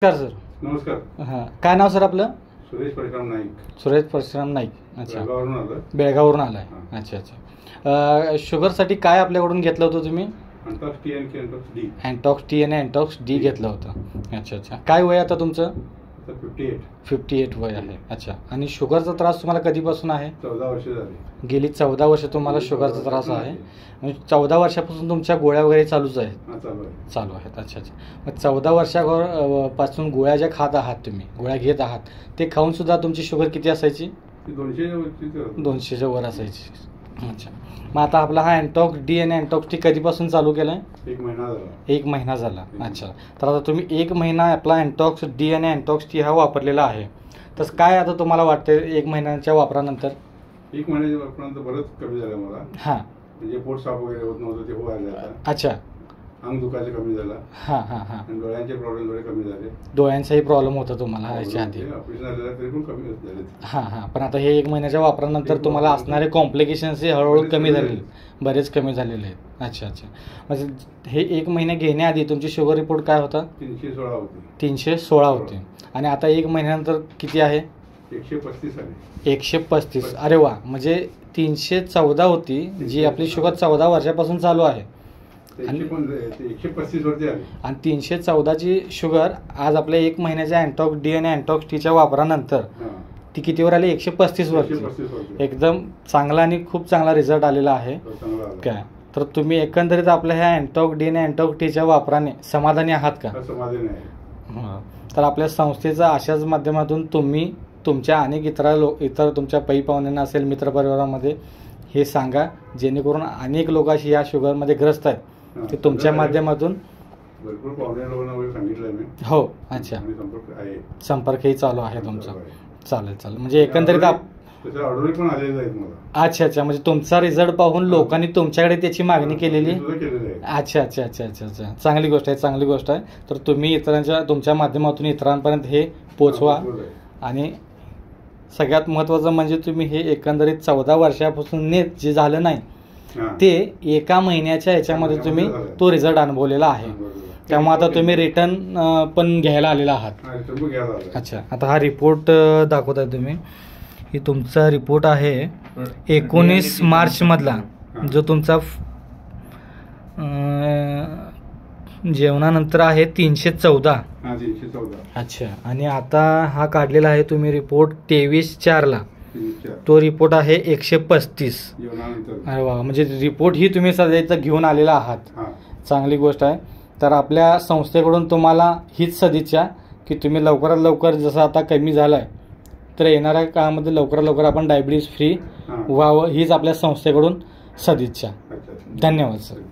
नमस्कार सर. नमस्कार. हां, काय नाव सर आपलं? सुरेश परशुराम नाईक. सुरेश परशुराम नाईक. अच्छा, बेळगाववरून आलो. बेळगाववरून आलाय. अच्छा अच्छा. शुगरसाठी काय आपल्याकडून घेतलं होतं तुम्ही? अँटॉक्स टी आणि अँटॉक्स डी. अँटॉक्स टी आणि अँटॉक्स डी घेतलं होतं. अच्छा अच्छा. काय वय आता तुमचं? 58 वय आहे. अच्छा. आणि शुगरचा त्रास तुम्हाला कधीपासून आहे? 14 वर्ष झाली. गेली 14 वर्ष तुम्हाला शुगरचा त्रास आहे. म्हणजे 14 वर्षापासून तुमच्या गोळ्या वगैरे चालूच आहेत? चालू आहेत. अच्छा अच्छा. मग 14 वर्षापासून गोळ्या ज्या खात आहात तुम्ही, गोळ्या घेत आहात, ते खाऊन सुद्धा तुमची शुगर किती असायची? 200च्या वर असायची. अच्छा. मग आता आपला हा अँटॉक्स डी आणि अँटॉक्स टी कधीपासून चालू केला आहे? 1 महिना झाला. अच्छा. तर आता तुम्ही 1 महिना आपला अँटॉक्स डी आणि अँटॉक्स टी हा वापरलेला आहे. तर काय आता तुम्हाला वाटतं 1 महिन्याच्या वापरानंतर? 1 महिन्याच्या वापरानंतर बरंच कमी झालं मला. हां. म्हणजे पोट साफ वगैरे होत नव्हतं, ते व्हायला आता. अच्छा. अंग दुखायचं कमी झालं. हां हां हां. आणि डोळ्यांचे प्रॉब्लेम थोडे कमी झाले. डोळ्यांचाही प्रॉब्लेम होता तुम्हाला याच्या आधी? ऑपरेशन झालेलं तरी पण कमी झाले. हां हां. पण आता हे 1 महिन्याच्या वापरानंतर तुम्हाला असणारे कॉम्प्लिकेशन्स हे हळूहळू कमी झालेले, बरेच कमी झालेले आहेत. अच्छा अच्छा. म्हणजे हे 1 महिने घेण्याआधी तुमची शुगर रिपोर्ट काय होता? 316 होती. 316 होती. आणि आता 1 महिन्यानंतर किती आहे? 135 आहे. 135. अरे वा. म्हणजे 314 होती, जी आपली शुगर 14 वर्षापासून चालू आहे. 135 वरती आली. आणि 314ची शुगर आज आपल्या 1 महिन्याच्या अँटॉक्स डी आणि अँटॉक्स टीच्या वापरानंतर ती कितीवर आली? 135 वरती. एकदम चांगला आणि खूप चांगला रिझल्ट आलेला आहे. काय तर तुम्ही एकंदरीत आपल्या ह्या अँटॉक्स डी आणि अँटॉक्स टीच्या वापराने समाधानी आहात का? समाधानी आहे. तर आपल्या संस्थेचा अशाच माध्यमातून तुम्ही तुमच्या अनेक इतर तुमच्या पै पाहुण्यांना असेल, मित्रपरिवारामध्ये हे सांगा, जेणेकरून अनेक लोक अशी या शुगरमध्ये ग्रस्त आहेत ते तुमच्या माध्यमातून. भरपूर पाहुण्या लोकांना वगैरे सांगितलं मी. हो. अच्छा. संपर्कही चालू आहे तुमचा. चालेल चालेल. म्हणजे एकंदरीत ऑर्डर पण आलेले आहेत मला. अच्छा अच्छा. म्हणजे तुमचा रिझल्ट पाहून लोकांनी तुमच्याकडे त्याची मागणी केलेली. अच्छा अच्छा अच्छा अच्छा अच्छा. चांगली गोष्ट आहे, चांगली गोष्ट आहे. तर तुम्ही तुमच्या माध्यमातून इतरांपर्यंत हे पोचवा. आणि सगळ्यात महत्त्वाचं म्हणजे तुम्ही हे एकंदरीत 14 वर्षापासून जे झालं नाही ते 1 महिन्याच्या याच्यामध्ये तुम्ही तो रिझल्ट अनुभवलेला आहे. त्यामुळे आता तुम्ही रिटर्न पण घ्यायला आलेला आहात. अच्छा. आता हा रिपोर्ट दाखवताय तुम्ही. ही तुमचा रिपोर्ट आहे 19 मार्चमधला, जो तुमचा जेवणानंतर आहे 314. अच्छा. आणि आता हा काढलेला आहे तुम्ही रिपोर्ट 23/4ला. तो रिपोर्ट आहे 135. अरे वा. म्हणजे रिपोर्ट ही तुम्ही सध्या घेऊन आलेला आहात. चांगली गोष्ट आहे. तर आपल्या संस्थेकडून तुम्हाला हीच सदिच्छा की तुम्ही लवकरात लवकर, जसं आता कमी झालं आहे, तर येणाऱ्या काळामध्ये लवकरात लवकर आपण डायबिटीज फ्री व्हावं, हीच आपल्या संस्थेकडून सदिच्छा. धन्यवाद सर.